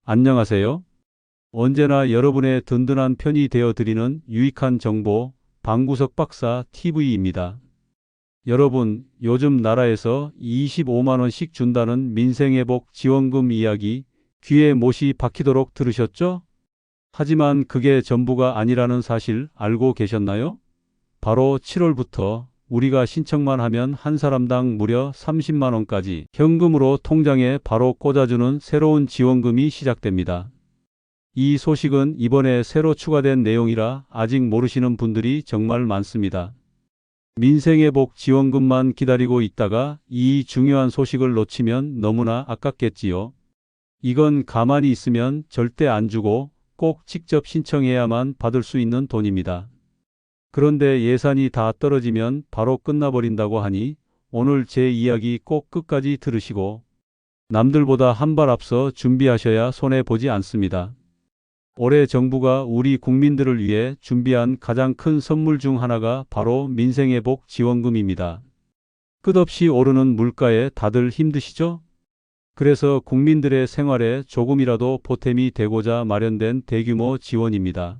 안녕하세요. 언제나 여러분의 든든한 편이 되어 드리는 유익한 정보, 방구석 박사 TV입니다. 여러분, 요즘 나라에서 25만 원씩 준다는 민생회복 지원금 이야기 귀에 못이 박히도록 들으셨죠? 하지만 그게 전부가 아니라는 사실 알고 계셨나요? 바로 7월부터 우리가 신청만 하면 한 사람당 무려 30만 원까지 현금으로 통장에 바로 꽂아주는 새로운 지원금이 시작됩니다. 이 소식은 이번에 새로 추가된 내용이라 아직 모르시는 분들이 정말 많습니다. 민생회복 지원금만 기다리고 있다가 이 중요한 소식을 놓치면 너무나 아깝겠지요. 이건 가만히 있으면 절대 안 주고 꼭 직접 신청해야만 받을 수 있는 돈입니다. 그런데 예산이 다 떨어지면 바로 끝나버린다고 하니 오늘 제 이야기 꼭 끝까지 들으시고 남들보다 한 발 앞서 준비하셔야 손해보지 않습니다. 올해 정부가 우리 국민들을 위해 준비한 가장 큰 선물 중 하나가 바로 민생회복 지원금입니다. 끝없이 오르는 물가에 다들 힘드시죠? 그래서 국민들의 생활에 조금이라도 보탬이 되고자 마련된 대규모 지원입니다.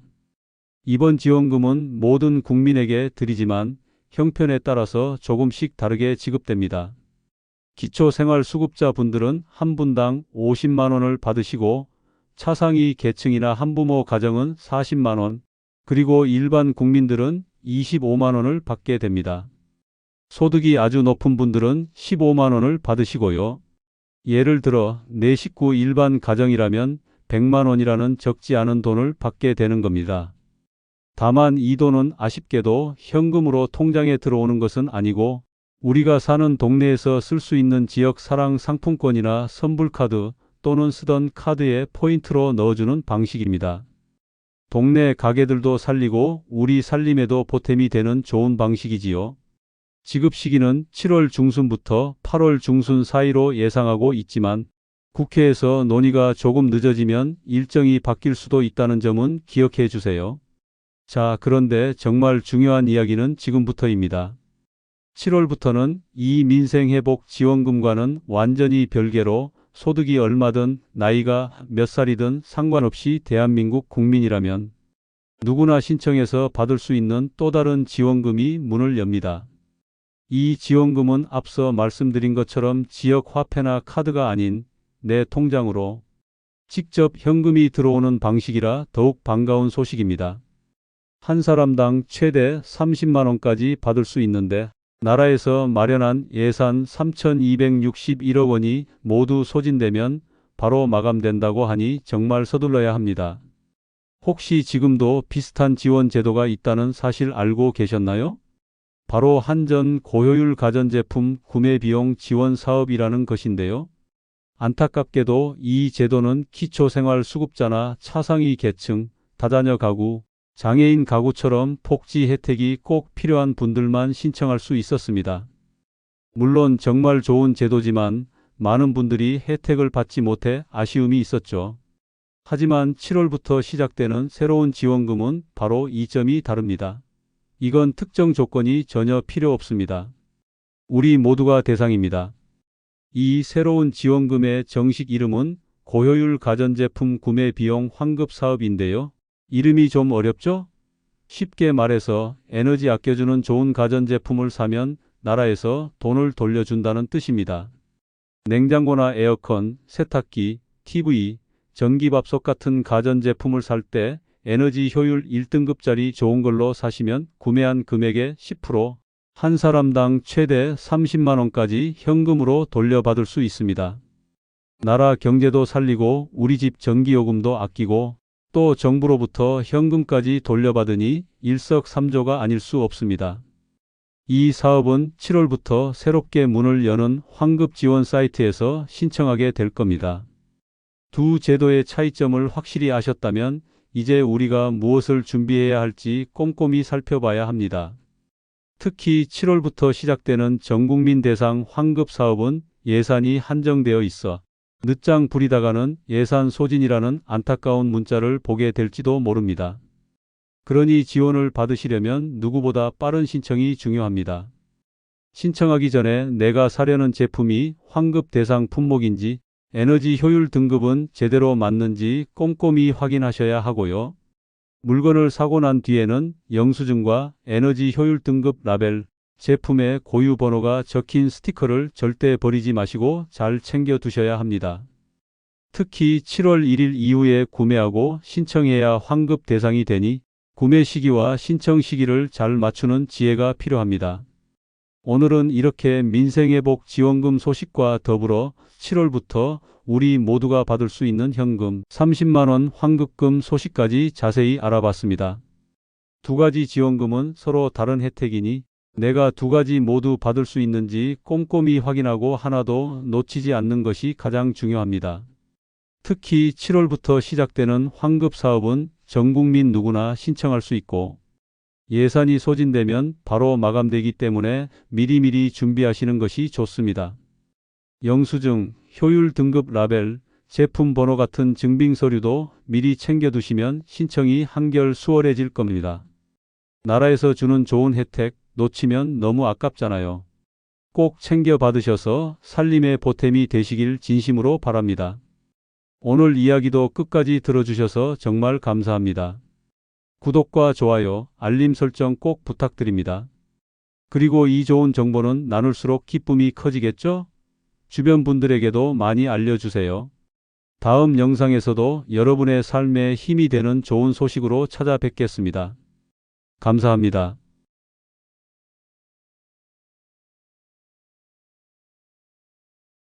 이번 지원금은 모든 국민에게 드리지만 형편에 따라서 조금씩 다르게 지급됩니다. 기초생활수급자 분들은 한 분당 50만 원을 받으시고 차상위 계층이나 한부모 가정은 40만 원, 그리고 일반 국민들은 25만 원을 받게 됩니다. 소득이 아주 높은 분들은 15만 원을 받으시고요. 예를 들어 내 식구 일반 가정이라면 100만 원이라는 적지 않은 돈을 받게 되는 겁니다. 다만 이 돈은 아쉽게도 현금으로 통장에 들어오는 것은 아니고 우리가 사는 동네에서 쓸 수 있는 지역 사랑 상품권이나 선불카드 또는 쓰던 카드에 포인트로 넣어주는 방식입니다. 동네 가게들도 살리고 우리 살림에도 보탬이 되는 좋은 방식이지요. 지급 시기는 7월 중순부터 8월 중순 사이로 예상하고 있지만 국회에서 논의가 조금 늦어지면 일정이 바뀔 수도 있다는 점은 기억해 주세요. 자, 그런데 정말 중요한 이야기는 지금부터입니다. 7월부터는 이 민생회복 지원금과는 완전히 별개로 소득이 얼마든 나이가 몇 살이든 상관없이 대한민국 국민이라면 누구나 신청해서 받을 수 있는 또 다른 지원금이 문을 엽니다. 이 지원금은 앞서 말씀드린 것처럼 지역 화폐나 카드가 아닌 내 통장으로 직접 현금이 들어오는 방식이라 더욱 반가운 소식입니다. 한 사람당 최대 30만 원까지 받을 수 있는데 나라에서 마련한 예산 3,261억 원이 모두 소진되면 바로 마감된다고 하니 정말 서둘러야 합니다. 혹시 지금도 비슷한 지원 제도가 있다는 사실 알고 계셨나요? 바로 한전 고효율 가전제품 구매 비용 지원 사업이라는 것인데요. 안타깝게도 이 제도는 기초생활수급자나 차상위 계층, 다자녀 가구, 장애인 가구처럼 복지 혜택이 꼭 필요한 분들만 신청할 수 있었습니다. 물론 정말 좋은 제도지만 많은 분들이 혜택을 받지 못해 아쉬움이 있었죠. 하지만 7월부터 시작되는 새로운 지원금은 바로 이 점이 다릅니다. 이건 특정 조건이 전혀 필요 없습니다. 우리 모두가 대상입니다. 이 새로운 지원금의 정식 이름은 고효율 가전제품 구매 비용 환급 사업인데요. 이름이 좀 어렵죠? 쉽게 말해서 에너지 아껴주는 좋은 가전제품을 사면 나라에서 돈을 돌려준다는 뜻입니다. 냉장고나 에어컨, 세탁기, TV, 전기밥솥 같은 가전제품을 살 때 에너지 효율 1등급짜리 좋은 걸로 사시면 구매한 금액의 10%, 한 사람당 최대 30만 원까지 현금으로 돌려받을 수 있습니다. 나라 경제도 살리고 우리 집 전기요금도 아끼고 또 정부로부터 현금까지 돌려받으니 일석삼조가 아닐 수 없습니다. 이 사업은 7월부터 새롭게 문을 여는 환급 지원 사이트에서 신청하게 될 겁니다. 두 제도의 차이점을 확실히 아셨다면 이제 우리가 무엇을 준비해야 할지 꼼꼼히 살펴봐야 합니다. 특히 7월부터 시작되는 전국민 대상 환급 사업은 예산이 한정되어 있어 늦장 부리다가는 예산 소진이라는 안타까운 문자를 보게 될지도 모릅니다. 그러니 지원을 받으시려면 누구보다 빠른 신청이 중요합니다. 신청하기 전에 내가 사려는 제품이 환급 대상 품목인지 에너지 효율 등급은 제대로 맞는지 꼼꼼히 확인하셔야 하고요. 물건을 사고 난 뒤에는 영수증과 에너지 효율 등급 라벨, 제품의 고유 번호가 적힌 스티커를 절대 버리지 마시고 잘 챙겨 두셔야 합니다. 특히 7월 1일 이후에 구매하고 신청해야 환급 대상이 되니 구매 시기와 신청 시기를 잘 맞추는 지혜가 필요합니다. 오늘은 이렇게 민생회복 지원금 소식과 더불어 7월부터 우리 모두가 받을 수 있는 현금 30만 원 환급금 소식까지 자세히 알아봤습니다. 두 가지 지원금은 서로 다른 혜택이니 내가 두 가지 모두 받을 수 있는지 꼼꼼히 확인하고 하나도 놓치지 않는 것이 가장 중요합니다. 특히 7월부터 시작되는 환급 사업은 전 국민 누구나 신청할 수 있고 예산이 소진되면 바로 마감되기 때문에 미리미리 준비하시는 것이 좋습니다. 영수증, 효율 등급 라벨, 제품 번호 같은 증빙 서류도 미리 챙겨두시면 신청이 한결 수월해질 겁니다. 나라에서 주는 좋은 혜택 놓치면 너무 아깝잖아요. 꼭 챙겨 받으셔서 살림의 보탬이 되시길 진심으로 바랍니다. 오늘 이야기도 끝까지 들어주셔서 정말 감사합니다. 구독과 좋아요, 알림 설정 꼭 부탁드립니다. 그리고 이 좋은 정보는 나눌수록 기쁨이 커지겠죠? 주변 분들에게도 많이 알려주세요. 다음 영상에서도 여러분의 삶에 힘이 되는 좋은 소식으로 찾아뵙겠습니다. 감사합니다.